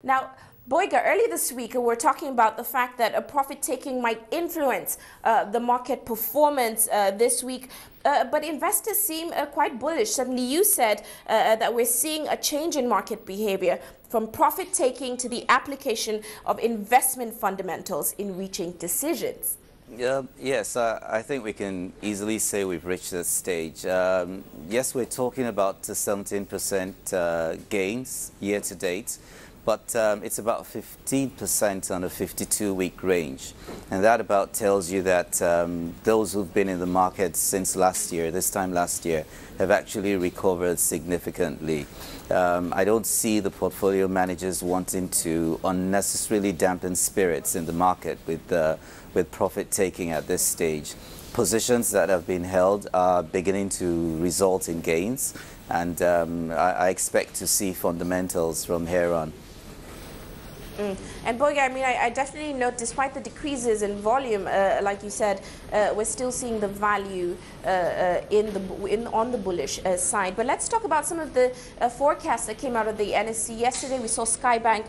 Now, Boyega, earlier this week, we're talking about the fact that a profit-taking might influence the market performance this week. But investors seem quite bullish. Suddenly you said that we're seeing a change in market behavior from profit-taking to the application of investment fundamentals in reaching decisions. Yes, I think we can easily say we've reached this stage. Yes, we're talking about 17% gains year to date, but it's about 15% on a 52-week range. And that about tells you that those who've been in the market since last year, this time last year, have actually recovered significantly. I don't see the portfolio managers wanting to unnecessarily dampen spirits in the market with profit taking at this stage. Positions that have been held are beginning to result in gains, and I expect to see fundamentals from here on. And Boyega, I mean, I definitely note, despite the decreases in volume, like you said, we're still seeing the value on the bullish side. But let's talk about some of the forecasts that came out of the NSE yesterday. We saw Skybank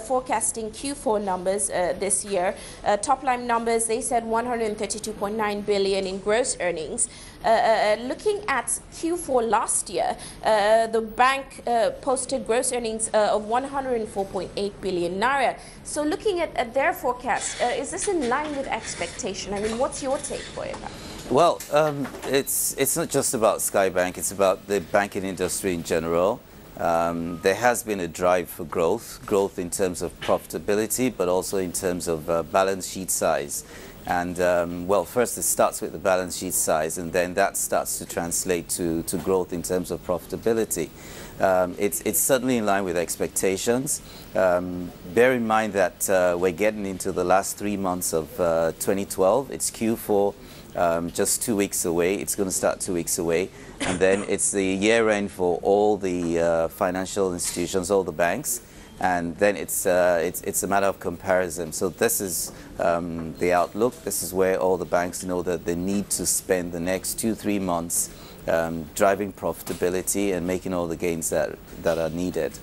forecasting Q4 numbers this year. Top line numbers, they said 132.9 billion in gross earnings. Looking at Q4 last year, the bank posted gross earnings of 104.8 billion naira. So looking at their forecast, is this in line with expectation? I mean, what's your take for it? Well, it's not just about Skybank, it's about the banking industry in general. There has been a drive for growth in terms of profitability, but also in terms of balance sheet size. And well, first it starts with the balance sheet size, and then that starts to translate to growth in terms of profitability. It's certainly in line with expectations. Bear in mind that we're getting into the last 3 months of 2012. It's Q4, just 2 weeks away. It's going to start 2 weeks away. And then it's the year end for all the financial institutions, all the banks. And then it's a matter of comparison. So this is the outlook. This is where all the banks know that they need to spend the next 2-3 months driving profitability and making all the gains that are needed.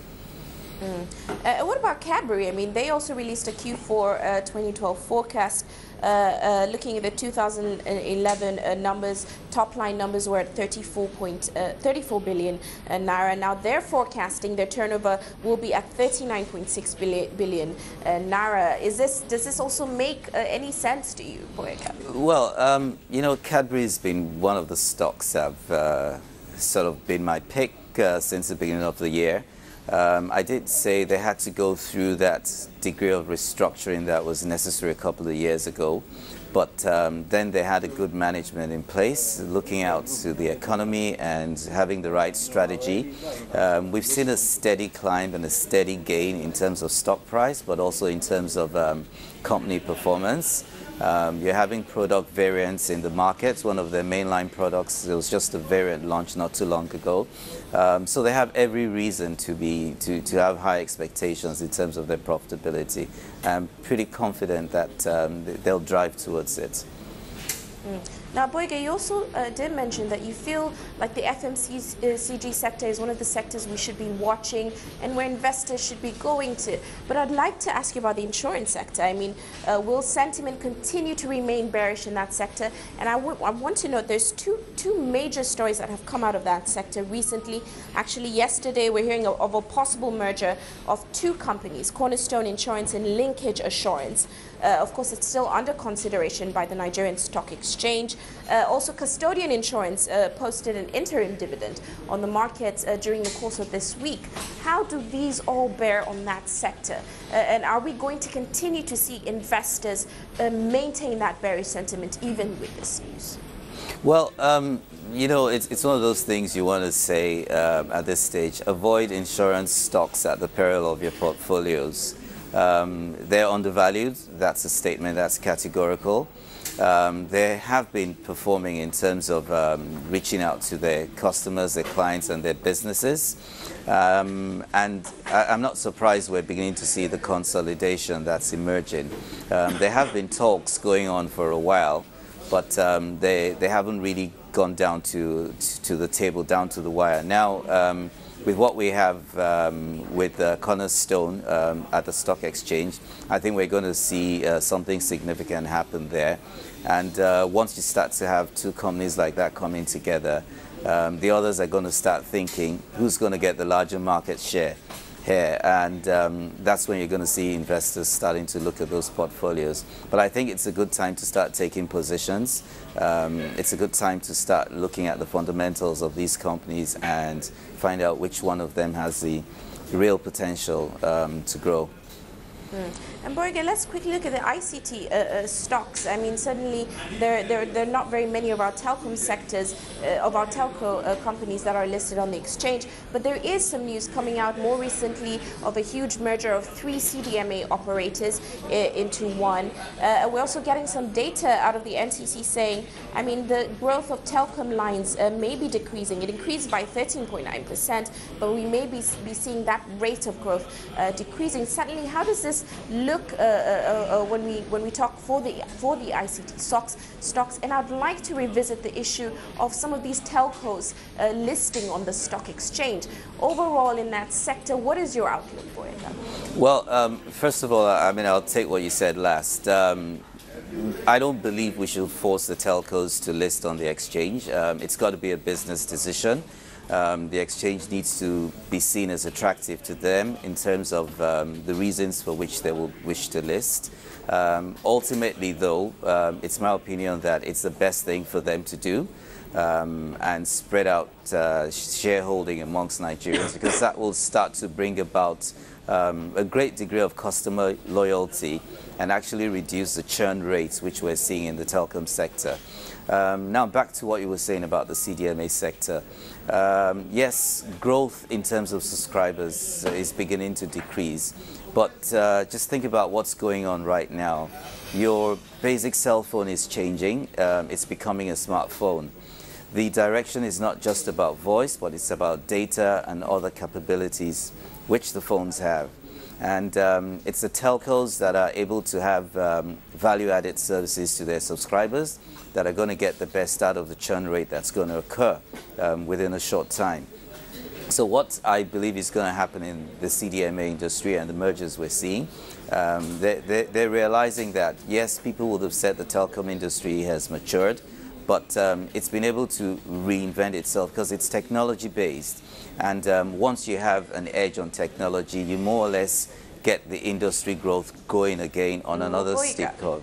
What about Cadbury? I mean, they also released a Q4 2012 forecast. Looking at the 2011 numbers, top line numbers were at 34 billion naira. Now they're forecasting their turnover will be at 39.6 billion naira. Does this also make any sense to you, Boyega? Well, you know, Cadbury's been one of the stocks that have sort of been my pick since the beginning of the year. I did say they had to go through that degree of restructuring that was necessary a couple of years ago, but then they had a good management in place, looking out to the economy and having the right strategy. We've seen a steady climb and a steady gain in terms of stock price, but also in terms of company performance. You're having product variants in the market. One of their mainline products, there was just a variant launched not too long ago. So they have every reason to have high expectations in terms of their profitability. I'm pretty confident that they'll drive towards it. Now, Boyega, you also did mention that you feel like the FMCG sector is one of the sectors we should be watching and where investors should be going to. But I'd like to ask you about the insurance sector. I mean, will sentiment continue to remain bearish in that sector? And I want to note there's two major stories that have come out of that sector recently. Actually, yesterday we're hearing of a possible merger of two companies, Cornerstone Insurance and Linkage Assurance. Of course, it's still under consideration by the Nigerian Stock Exchange. Also, Custodian Insurance posted an interim dividend on the market during the course of this week. How do these all bear on that sector? And are we going to continue to see investors maintain that bearish sentiment even with this news? Well, you know, it's one of those things you want to say at this stage. Avoid insurance stocks at the peril of your portfolios. They're undervalued. That's a statement that's categorical. They have been performing in terms of reaching out to their customers, their clients, and their businesses. And I'm not surprised we're beginning to see the consolidation that's emerging. There have been talks going on for a while, but they haven't really gone down to the table, down to the wire. Now, with what we have with Cornerstone at the stock exchange, I think we're going to see something significant happen there. And once you start to have two companies like that coming together, the others are going to start thinking who's going to get the larger market share here, and that's when you're going to see investors starting to look at those portfolios. But I think it's a good time to start taking positions. It's a good time to start looking at the fundamentals of these companies and find out which one of them has the real potential to grow. And Boyega, let's quickly look at the ICT stocks. I mean, certainly there are not very many of our telecom sectors, of our telco companies that are listed on the exchange, but there is some news coming out more recently of a huge merger of 3 CDMA operators into one. We're also getting some data out of the NCC saying, I mean, the growth of telecom lines may be decreasing. It increased by 13.9%, but we may be seeing that rate of growth decreasing. Suddenly, how does this look when we talk for the ICT stocks? And I'd like to revisit the issue of some of these telcos listing on the stock exchange. Overall, in that sector, what is your outlook, Boyega? Well, first of all, I mean, I'll take what you said last. I don't believe we should force the telcos to list on the exchange. It's got to be a business decision. The exchange needs to be seen as attractive to them in terms of the reasons for which they will wish to list. Ultimately, though, it's my opinion that it's the best thing for them to do and spread out shareholding amongst Nigerians, because that will start to bring about a great degree of customer loyalty and actually reduce the churn rates which we're seeing in the telecom sector. Now back to what you were saying about the CDMA sector. Yes, growth in terms of subscribers is beginning to decrease, but just think about what's going on right now. Your basic cell phone is changing. It's becoming a smartphone. The direction is not just about voice, but it's about data and other capabilities which the phones have. And it's the telcos that are able to have value-added services to their subscribers that are going to get the best out of the churn rate that's going to occur within a short time. So what I believe is going to happen in the CDMA industry and the mergers we're seeing, they're realizing that, yes, people would have said the telecom industry has matured, but it's been able to reinvent itself because it's technology-based. And once you have an edge on technology, you more or less get the industry growth going again on another steep curve.